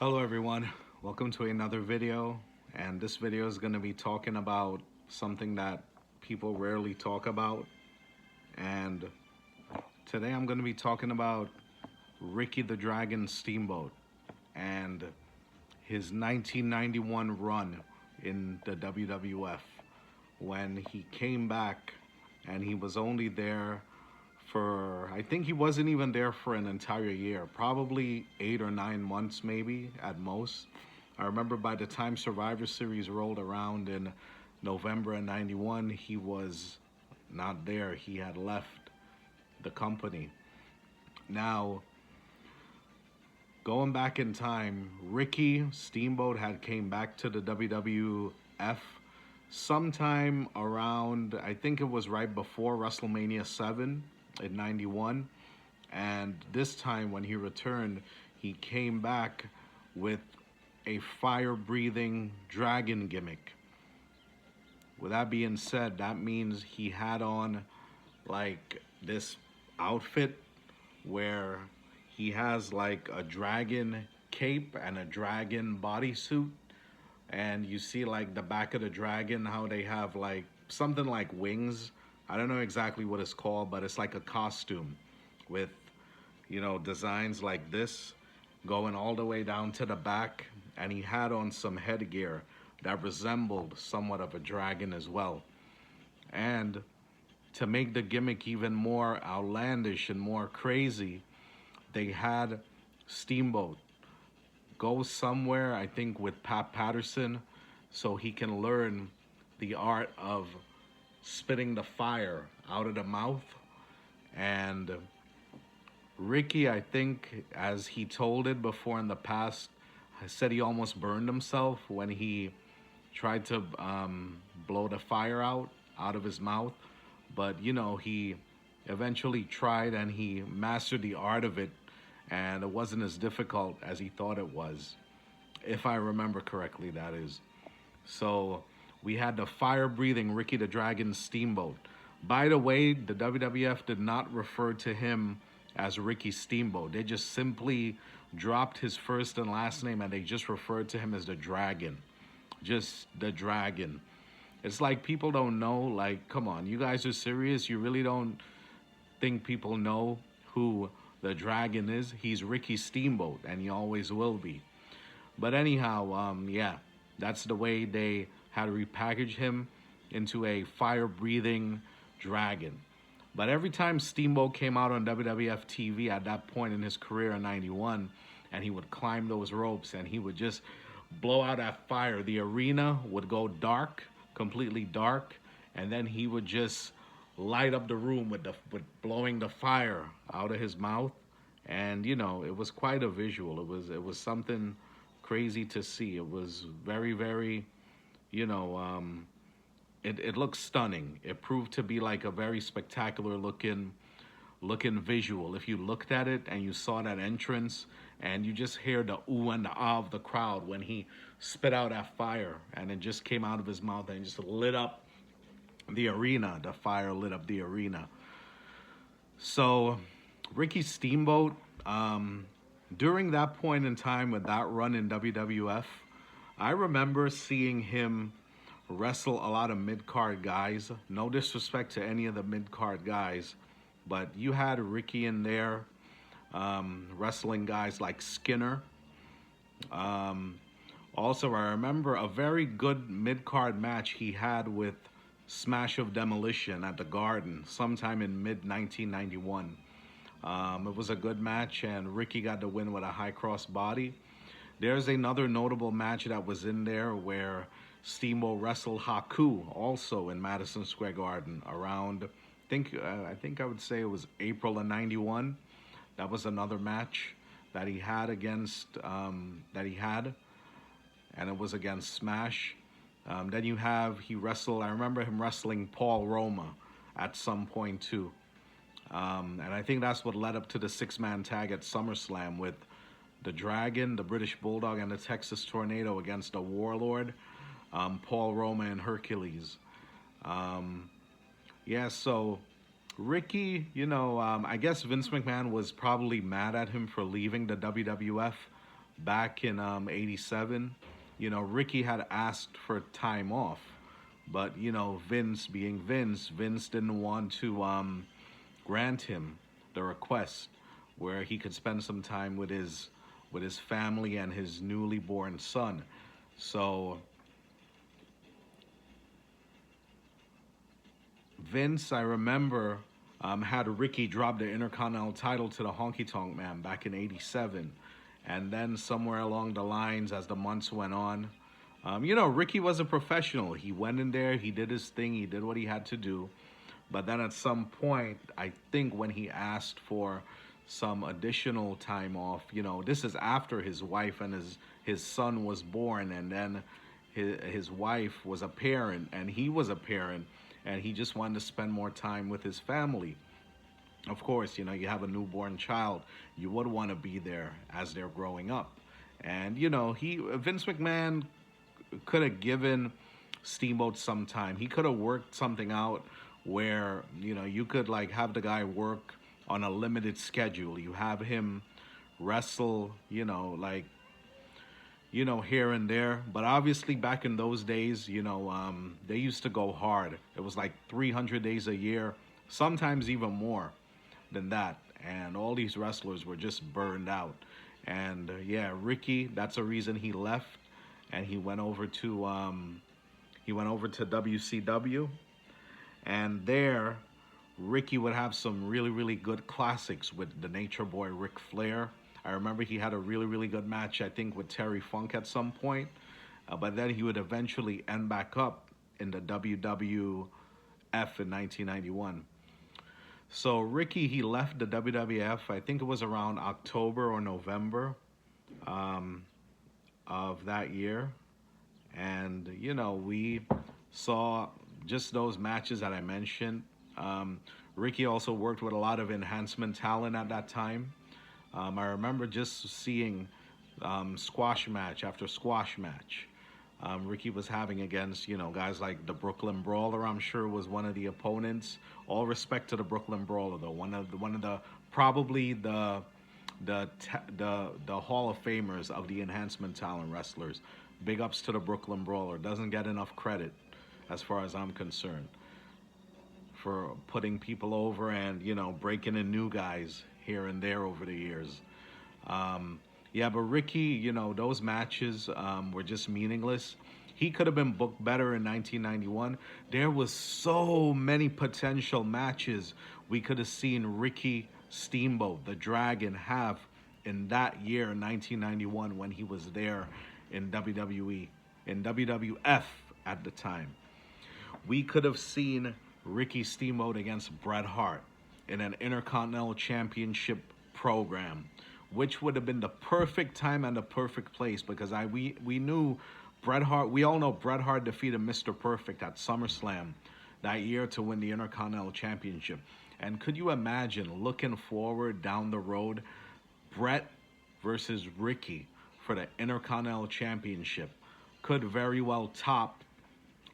Hello everyone, welcome to another video, and this video is going to be talking about something that people rarely talk about. And today I'm going to be talking about Ricky the Dragon Steamboat and his 1991 run in the WWF when he came back, and he was only there for, I think he wasn't even there for an entire year, probably 8 or 9 months, maybe at most. I remember by the time Survivor Series rolled around in November of 91, he was not there. He had left the company. Now, going back in time, Ricky Steamboat had came back to the WWF sometime around, I think it was right before WrestleMania 7 in 91. And this time when he returned, he came back with a fire-breathing dragon gimmick. With that being said, that means he had on like this outfit where he has like a dragon cape and a dragon bodysuit, and you see like the back of the dragon, how they have like something like wings. I don't know exactly what it's called, but it's like a costume with, designs like this going all the way down to the back. And he had on some headgear that resembled somewhat of a dragon as well. And to make the gimmick even more outlandish and more crazy, they had Steamboat go somewhere, I think with Pat Patterson, so he can learn the art of spitting the fire out of the mouth. And Ricky, I think, as he told it before in the past, said he almost burned himself when he tried to blow the fire out of his mouth. But, he eventually tried and he mastered the art of it, and it wasn't as difficult as he thought it was. If I remember correctly, that is. So we had the fire-breathing Ricky the Dragon Steamboat. By the way, the WWF did not refer to him as Ricky Steamboat. They just simply dropped his first and last name and they just referred to him as the Dragon. Just the Dragon. It's like people don't know, like, come on, you guys are serious? You really don't think people know who the Dragon is? He's Ricky Steamboat, and he always will be. But anyhow, yeah, that's the way they had to repackage him into a fire-breathing dragon. But every time Steamboat came out on WWF TV at that point in his career in 91, and he would climb those ropes and he would just blow out that fire, the arena would go dark, completely dark, and then he would just light up the room with blowing the fire out of his mouth. And it was quite a visual. It was something crazy to see. It was very, very, it looked stunning. It proved to be like a very spectacular looking visual. If you looked at it and you saw that entrance and you just hear the ooh and the ah of the crowd when he spit out that fire and it just came out of his mouth and just lit up the arena. The fire lit up the arena. So Ricky Steamboat, during that point in time with that run in WWF, I remember seeing him wrestle a lot of mid-card guys. No disrespect to any of the mid-card guys, but you had Ricky in there wrestling guys like Skinner. Also, I remember a very good mid-card match he had with Smash of Demolition at the Garden sometime in mid-1991. It was a good match, and Ricky got the win with a high cross body. There's another notable match that was in there where Steamboat wrestled Haku also in Madison Square Garden around, I think I would say it was April of 91. That was another match that he had and it was against Smash. Then he wrestled, I remember him wrestling Paul Roma at some point too. And I think that's what led up to the six-man tag at SummerSlam with the Dragon, the British Bulldog, and the Texas Tornado against the Warlord, Paul Roma, and Hercules. Yeah, so Ricky, I guess Vince McMahon was probably mad at him for leaving the WWF, back in '87. Ricky had asked for time off, but Vince, being Vince, Vince didn't want to grant him the request where he could spend some time with his family and his newly born son. So Vince, I remember, had Ricky drop the Intercontinental title to the Honky Tonk Man back in '87. And then somewhere along the lines, as the months went on, Ricky was a professional. He went in there, he did his thing, he did what he had to do. But then at some point, I think when he asked for some additional time off, this is after his wife and his son was born, and then his wife was a parent, and he was a parent, and he just wanted to spend more time with his family. Of course, you have a newborn child, you would want to be there as they're growing up. And he Vince McMahon could have given Steamboat some time. He could have worked something out where you could like have the guy work on a limited schedule. You have him wrestle, here and there. But obviously, back in those days, they used to go hard. It was like 300 days a year, sometimes even more than that. And all these wrestlers were just burned out. And yeah, Ricky, that's a reason he left, and he went over to WCW, and there Ricky would have some really, really good classics with the Nature Boy Ric Flair. I remember he had a really, really good match, I think, with Terry Funk at some point. But then he would eventually end back up in the WWF in 1991. So Ricky, he left the WWF, I think it was around October or November of that year. And, we saw just those matches that I mentioned. Ricky also worked with a lot of enhancement talent at that time. I remember just seeing squash match after squash match. Ricky was having against, guys like the Brooklyn Brawler. I'm sure was one of the opponents. All respect to the Brooklyn Brawler, though. One of the probably the Hall of Famers of the enhancement talent wrestlers. Big ups to the Brooklyn Brawler. Doesn't get enough credit, as far as I'm concerned, for putting people over and breaking in new guys here and there over the years. Yeah, but Ricky, those matches were just meaningless. He could have been booked better in 1991. There was so many potential matches we could have seen Ricky Steamboat, the Dragon, have in that year, 1991, when he was there in WWE, in WWF at the time. We could have seen Ricky Steamboat against Bret Hart in an Intercontinental Championship program, which would have been the perfect time and the perfect place, because we knew Bret Hart. We all know Bret Hart defeated Mr. Perfect at SummerSlam that year to win the Intercontinental Championship. And could you imagine looking forward down the road, Bret versus Ricky for the Intercontinental Championship could very well top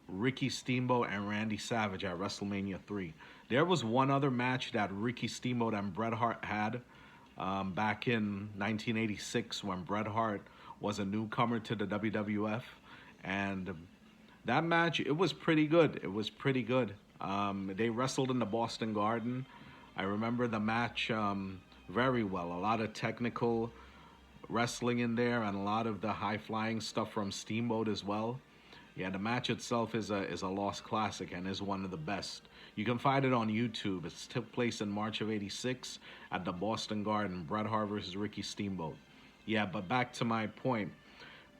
Ricky Steamboat and Randy Savage at WrestleMania 3. There was one other match that Ricky Steamboat and Bret Hart had back in 1986 when Bret Hart was a newcomer to the WWF. And that match, it was pretty good. It was pretty good. They wrestled in the Boston Garden. I remember the match very well. A lot of technical wrestling in there and a lot of the high-flying stuff from Steamboat as well. Yeah, the match itself is a lost classic and is one of the best. You can find it on YouTube. It took place in March of '86 at the Boston Garden, Bret Hart versus Ricky Steamboat. Yeah, but back to my point.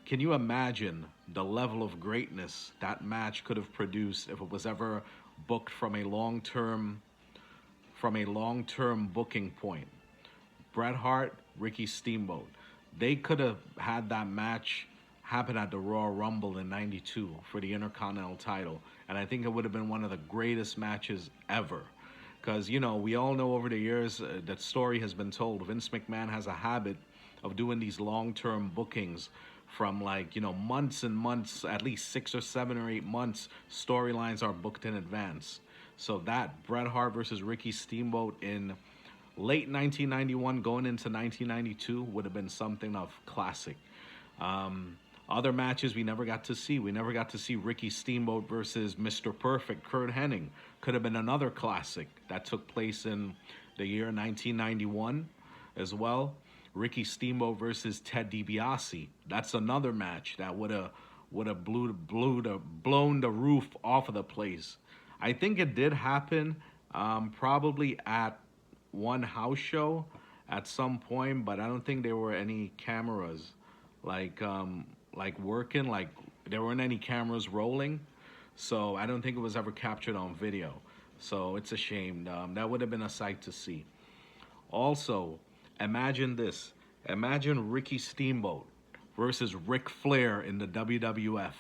Can you imagine the level of greatness that match could have produced if it was ever booked from a long-term booking point? Bret Hart, Ricky Steamboat. They could have had that match happen at the Royal Rumble in '92 for the Intercontinental title. And I think it would have been one of the greatest matches ever. Because, we all know over the years that story has been told. Vince McMahon has a habit of doing these long-term bookings from months and months, at least 6 or 7 or 8 months. Storylines are booked in advance. So that Bret Hart versus Ricky Steamboat in Late 1991 going into 1992 would have been something of classic. Other matches we never got to see. We never got to see Ricky Steamboat versus Mr. Perfect, Kurt Hennig. Could have been another classic that took place in the year 1991 as well. Ricky Steamboat versus Ted DiBiase. That's another match that would have blown the roof off of the place. I think it did happen, probably at one house show at some point, but I don't think there were any cameras like working, like there weren't any cameras rolling, so I don't think it was ever captured on video. So it's a shame. That would have been a sight to see. Also, imagine this. Imagine Ricky Steamboat versus Ric Flair in the WWF.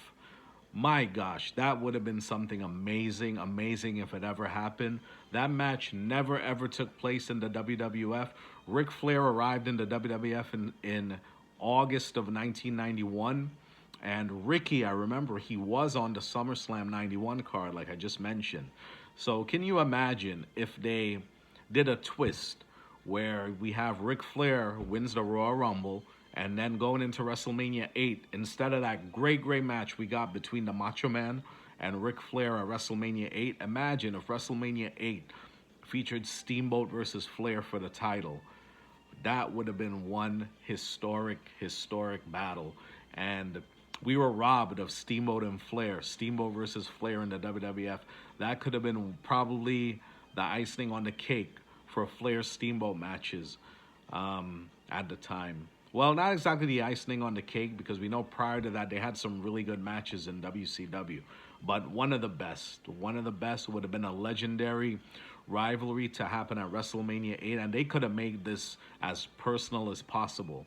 My gosh, that would have been something amazing, amazing if it ever happened. That match never ever took place in the WWF. Ric Flair arrived in the WWF in August of 1991. And Ricky, I remember he was on the SummerSlam 91 card, like I just mentioned. So can you imagine if they did a twist where we have Ric Flair wins the Royal Rumble, and then going into WrestleMania 8, instead of that great match we got between the Macho Man and Ric Flair at WrestleMania 8, imagine if WrestleMania 8 featured Steamboat versus Flair for the title. That would have been one historic battle. And we were robbed of Steamboat and Flair. Steamboat versus Flair in the WWF. That could have been probably the icing on the cake for Flair Steamboat matches at the time. Well, not exactly the icing on the cake, because we know prior to that they had some really good matches in WCW. But one of the best would have been a legendary rivalry to happen at WrestleMania 8, and they could have made this as personal as possible.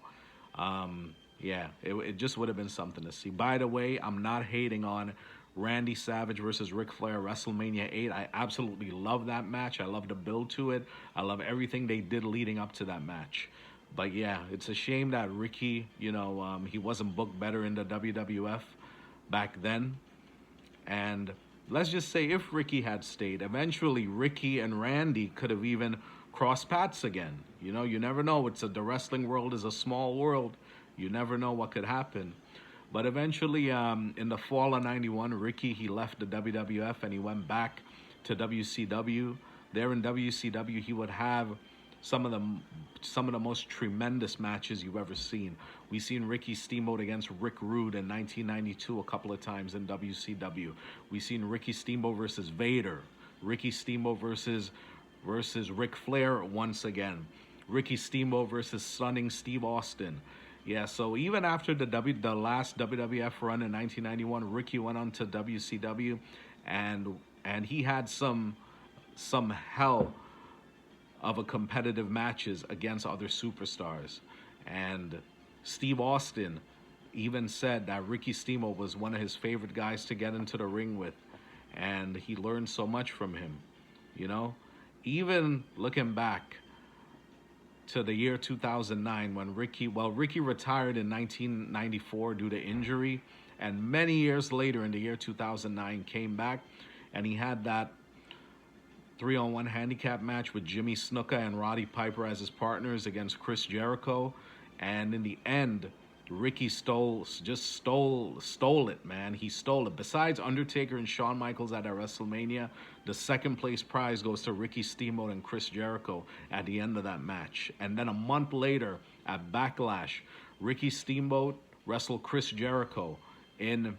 Yeah, it just would have been something to see. By the way, I'm not hating on Randy Savage versus Ric Flair WrestleMania 8. I absolutely love that match. I love the build to it. I love everything they did leading up to that match. But yeah, it's a shame that Ricky, he wasn't booked better in the WWF back then. And let's just say if Ricky had stayed, eventually Ricky and Randy could have even crossed paths again. You never know. The wrestling world is a small world. You never know what could happen. But eventually, in the fall of 91, Ricky, he left the WWF and he went back to WCW. There in WCW, he would have some of the most tremendous matches you've ever seen. We've seen Ricky Steamboat against Rick Rude in 1992 a couple of times in WCW. We've seen Ricky Steamboat versus Vader. Ricky Steamboat versus Ric Flair once again. Ricky Steamboat versus stunning Steve Austin. Yeah, so even after the last WWF run in 1991, Ricky went on to WCW, and he had some hell of a competitive matches against other superstars. And Steve Austin even said that Ricky Steamboat was one of his favorite guys to get into the ring with, and he learned so much from him. Even looking back to the year 2009 when Ricky retired in 1994 due to injury, and many years later in the year 2009 came back, and he had that 3-on-1 handicap match with Jimmy Snuka and Roddy Piper as his partners against Chris Jericho. And in the end, Ricky stole it, man. He stole it. Besides Undertaker and Shawn Michaels at WrestleMania, the second place prize goes to Ricky Steamboat and Chris Jericho at the end of that match. And then a month later at Backlash, Ricky Steamboat wrestled Chris Jericho in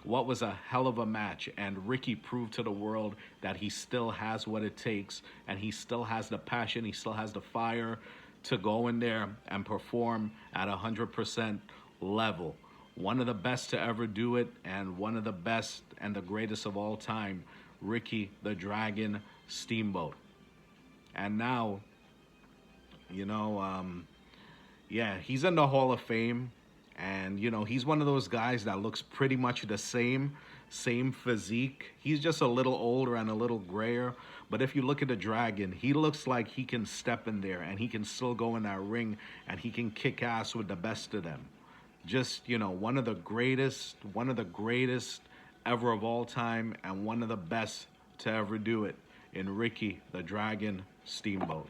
what was a hell of a match, and Ricky proved to the world that he still has what it takes, and he still has the passion, he still has the fire to go in there and perform at 100% level. One of the best to ever do it, and one of the best and the greatest of all time, Ricky the Dragon Steamboat. And now, yeah, he's in the Hall of Fame. And, he's one of those guys that looks pretty much the same physique. He's just a little older and a little grayer. But if you look at the Dragon, he looks like he can step in there and he can still go in that ring and he can kick ass with the best of them. Just, one of the greatest ever of all time, and one of the best to ever do it in Ricky the Dragon Steamboat.